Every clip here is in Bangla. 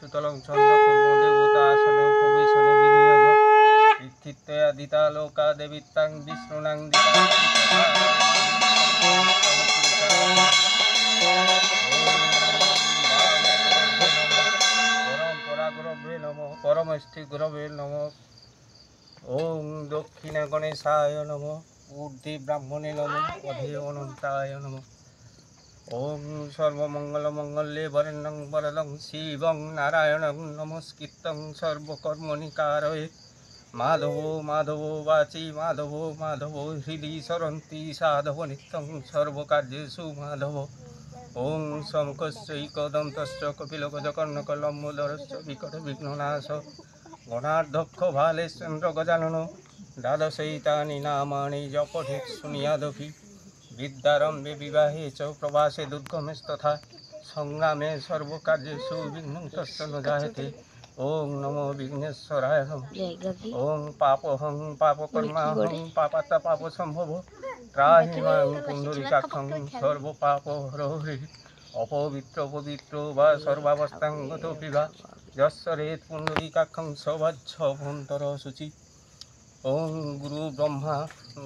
সুতলং ছন্দ কর্ম দেবতা আসনে উপবেশনে বিনিয়োগ পৃথিত্যয়া দিতা লোকা দেবিত্তাং বিষ্ণুনাং দিতা পরম্পরা গুরবে নমঃ পরমষ্ঠি গুরবে নমঃ। ওম দক্ষিণে গণেশায় নমঃ ঊর্ধ্বে ব্রাহ্মণে নমঃ অধে অনন্তায় নমঃ। ওম সর্বমঙ্গলমঙ্গলে বরেণ্যং বরদং শিবং নারায়ণং নমস্কৃত্যং সর্বকর্মণি কারয়ে মাধব মাধব বাচি মাধব মাধব হৃদি সরন্তি সাধব নিত্যং সর্বকার্যেষু মাধব। ওম শঙ্খস্যৈকদন্তশ্চ কপিলগজকর্ণকলম্বোদরশ্চ বিকটবিঘ্ননাশ গণাধ্যক্ষ ভালেশ্চন্দ্র গজানন দ্বাদশৈতানি নামানি জপঠেৎ শুনিয়াদপি বিদ্যারম্ভে বিবাহে চ প্রবাসে দুর্গমেস্তথা সংগ্রামে সর্বকার্যেষু বিঘ্নং তস্য ন জায়তে। ওং নমো বিঘ্নেশ্বরায় নমঃ। ওং পাপহং পাপকর্মাহং পাপাত্তা পাপসম্ভব ত্রাহি মাং পুণ্ডরীকাক্ষং সর্বপাপহরহরি। অপবিত্র পবিত্র বা সর্বাবস্থাং গতোপি বা যস্যরেৎ পুণ্ডরীকাক্ষং সবচ্ছভন্তর শুচি। ওং গুরু ব্রহ্মা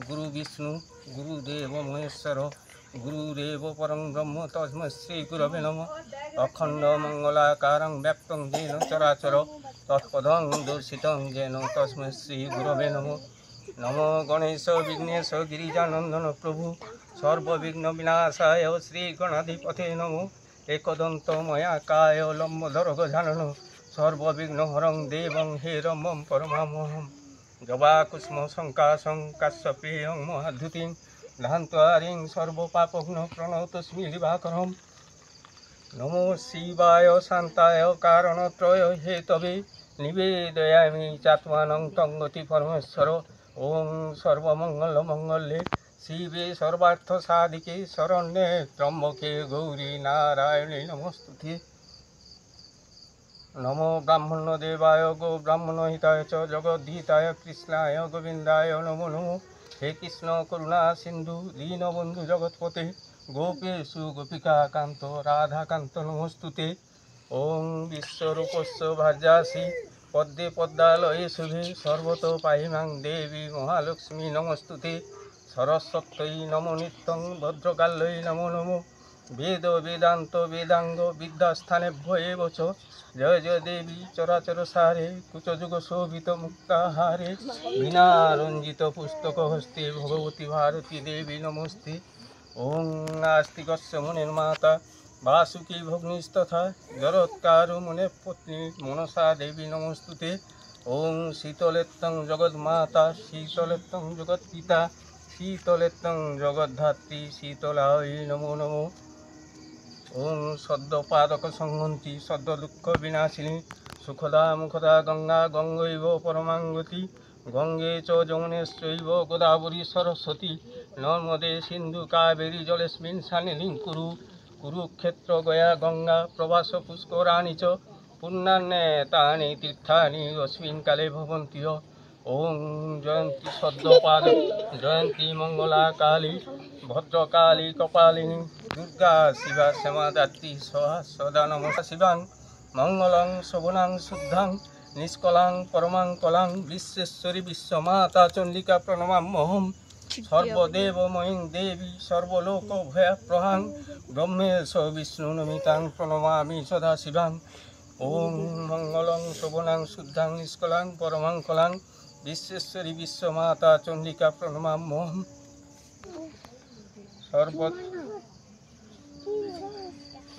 গুরু বিষ্ণু গুরুদেব মহেশ্বর গুরুরেব পরং ব্রহ্ম তস্मै শ্রী গুরবে নমঃ। অখণ্ড মঙ্গলাকারং ব্যক্তং যেন চরাচর তৎপদং দর্শিতং যেন তস্मै শ্রী গুরবে নমঃ। নমো গণেশ বিঘ্নেশ গিরিজানন্দন প্রভু সর্ববিঘ্ন বিনাশায় শ্রী গণাধিপতে নমঃ। একদন্ত ময়াকায় লম্বোদর গজানন সর্ববিঘ্ন হরং দেবং হেরম্বং পরমামহং। জবাকুষ্ম শঙ্কাশং কাশ্যপেয়ং মহাদ্যুতিং ধান্ত্বারিং সর্বপাপঘ্ন প্রণতস্মি দিবাকরম। নমো শিবায় শান্তায় কারণত্রয় হেতবে নিবেদয়ামি চাত্মানং তং গতি পরমেশ্বর। ওং সর্বমঙ্গলমঙ্গলে শিবে সর্বার্থ সাধিকে শরণ্যে ত্র্যম্বকে গৌরী নারায়ণী নমস্তুতে। নমো ব্রাহ্মণ দেবায় গো ব্রাহ্মণ হিতায় চ জগদ্ধিতায় কৃষ্ণায় গোবিন্দায় নমো নমো। হে কৃষ্ণ করুণা সিন্ধু দীনবন্ধু জগৎপতে গোপেশু গোপিকা কান্ত রাধাকান্ত নমস্তুতে। ওং বিশ্বরূপস্য ভার্যাসি পদ্মে পদ্মালয়ে শুভে সর্বত পাহিমাং দেবী মহালক্ষ্মী নমস্তুতে। সরস্বত্যৈ নমো নিত্যং ভদ্রকাল্যৈ নমো নমো। বেদ বেদান্ত বেদাঙ্গ বিদ্যাস্থানেভ্যো এব চ জয় জয় দেবী চরাচর সারে কুচযুগ শোভিত মুক্তাহারে বীণারঞ্জিত পুস্তক হস্তে ভগবতী ভারতী দেবী নমস্তে। ওং নাস্তিকস্য মুনির মাতা বাসুকী ভগ্নিস্তথা জরৎকারু মুনেঃ পত্নী মনসা দেবী নমস্তুতে। ওং শীতলেত্তং জগন্মাতা শীতলেত্তং জগৎপিতা শীতলেত্তং জগদ্ধাত্রী শীতলায় নমো নমো। ওং সদ্যপাদক সংহন্তি সদ্য দুঃখ বিনাশিনী সুখদা মুখদা গঙ্গা গঙ্গৈব পরমাঙ্গতি গঙ্গে চ যমুনেশ্চৈব গোদাবরী সরস্বতী নর্মদে সিন্ধু কাবেরী জলেস্মিन् সন্নিধিং কুরু। কুরুক্ষেত্র গয়া গঙ্গা প্রবাস পুষ্করাণি চ পুণ্যান্যেতানি তীর্থানি অস্মিन् কালে ভবন্তি। ওং জয়ন্তী সদ্যপাদ জয়ন্তী মঙ্গলা কালী ভদ্রকালী কপালিনী দুর্গা শিবা শ্যামাদাত্রী সহা সদা নমঃ। শিবাং মঙ্গলং শোভনাং শুদ্ধাং নিষ্কলাং পরমাং কলাং বিশ্বেশ্বরী বিশ্বমাতা চণ্ডিকা প্রণমাম্যহম। সর্বদেবময়ীং দেবী সর্বলোকভয়াপ্রহাং ব্রহ্মেশ বিষ্ণুনমিতাং প্রণমামি সদা শিবাং। ওং মঙ্গলং শোভনাং শুদ্ধাং নিষ্কলাং পরমাং কলাং বিশ্বেশ্বরী বিশ্বমাতা চণ্ডিকা প্রণমাম্যহম।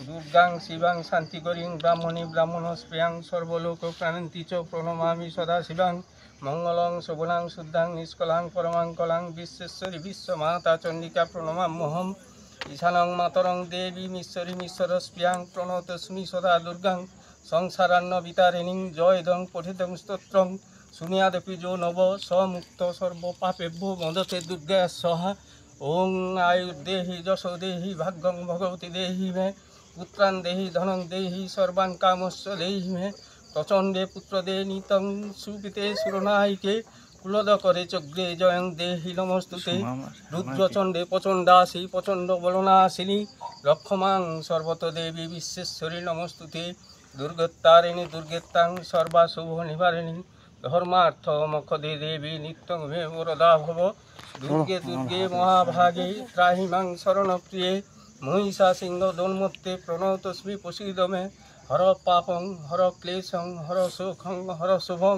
দুর্গাং শিবাং শান্তিকরীং ব্রাহ্মণী ব্রাহ্মণস্প্রিয়াং সর্বলোক প্রাণন্তি চ প্রণমামি সদা শিবাং। মঙ্গলং শোভনাং শুদ্ধাং নিষ্কলাং পরমাং কলাং বিশ্বেশ্বরী বিশ্বমাতা চণ্ডিকা প্রণমাম্যহম। ঈশানং মাতরং দেবীমীশ্বরীমীশ্বরস্প্রিয়াং প্রণতস্মি সদা দুর্গাং। সংসারান্ন বিতারিণীং জয়দং পঠিতং স্তোত্রং শুনিয়াদপি যো নব স মুক্ত সর্বপাপেভ্যো মদতে দুর্গা স্বাহা। ওং আয়ুর্দেহি যশো দেহি ভাগ্যং ভগবতী দেহি মে পুত্রান দেহি ধনং দেহি সর্বান কামস্য দেহি মে। প্রচণ্ডে পুত্রদে নিতং সুপিতে সুরনায়িকে কুলদকরে চগ্রে জয়ং দেহি নমস্তুতে। রুদ্রচণ্ডে প্রচণ্ডাসি প্রচণ্ড বলনাশিনী রক্ষমাং সর্বত দেবী বিশ্বেশ্বরী নমস্তুতে। দুর্গোত্তারিণী দুর্গেত্তাং সর্বাশুভ নিবারিণী ধর্মার্থ মখদে দেবী নিত্যং মে বরদা ভব দুর্গে দুর্গে মহাভাগে ত্রাহি মাং শরণপ্রিয়ে মহিষা সিংহ দোন্মত্তে প্রণতস্মি প্রসীদমে হর পাপং হর ক্লেশং হর সুখং হর শুভং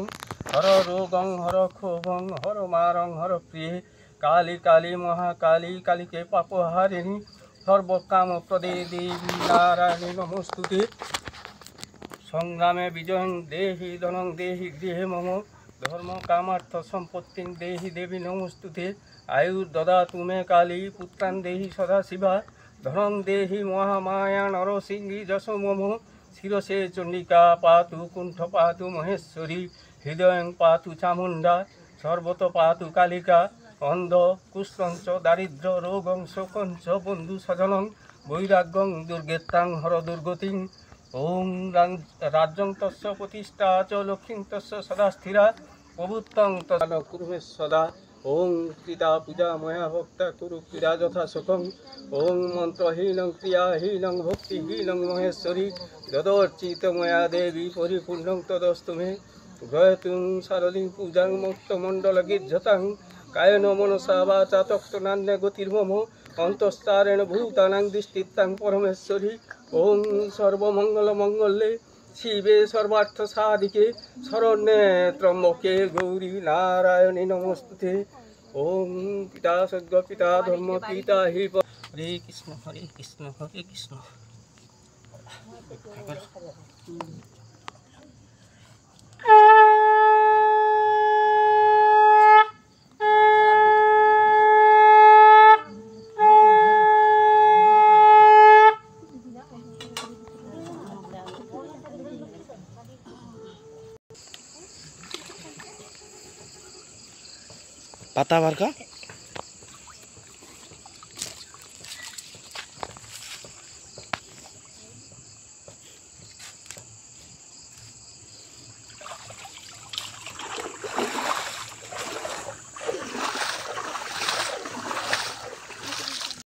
হর রোগং হর ক্ষোভং হর মারং হর প্রিয়ে কালী কালী মহাকালী কালীকে পাপহারিণী সর্বকাম প্রদে দেবী নারায়ণী নমস্তুতে সংগ্রামে বিজয়ং দেহি ধনং দেহি গৃহে মম ধর্ম কামার্থ সম্পত্তিং দেহি দেবী নমস্তুতে আয়ুর দদাতু মে কালী পুত্রাং দেহি সদা শিবা ধনং দেহি মহামায়া নরসিংহী যশ মম শিরসে চণ্ডিকা পাতু কুণ্ঠ পাতু মহেশ্বরী হৃদয়ং পাতু চামুণ্ডা সর্বত পাতু কালিকা অন্ধ কুষ্ঠঞ্চ দারিদ্র রোগং শোকঞ্চ বন্ধু স্বজনং বৈরাগ্যং দুর্গেত্তাং হর দুর্গতিং ওম রাজ্যং তস্য প্রতিষ্ঠা চ লক্ষ্মীং তস্য সদা স্থিরা প্রভুত্বং তদান কুর্মে সদা ওং কৃতা পূজা ময়া ভক্তা কুরু ক্রীড়া যথা সুখং ওং মন্ত্রহীনং ক্রিয়াহীনং ভক্তিহীনং মহেশ্বরী যদর্চিত ময়া দেবী পরিপূর্ণং তদস্তু মে গয়তুং শারদীং পূজাং মুক্তমণ্ডল গীর্যতাং কায়ন মনসা বাচা তক্তনান্য গতির্মম অন্তস্তারেণ ভূতানাং দৃষ্টিত্তাং পরমেশ্বরী ওং সর্বমঙ্গল মঙ্গলে শিবে সর্বার্থ সাধিকে শরণ্যে ত্রম্বকে গৌরী নারায়ণী নমস্তুতে ওং পিতা সদ্য পিতা ধর্ম পিতা হি হরে কৃষ্ণ হরে কৃষ্ণ হরে কৃষ্ণ। পাতা বারকা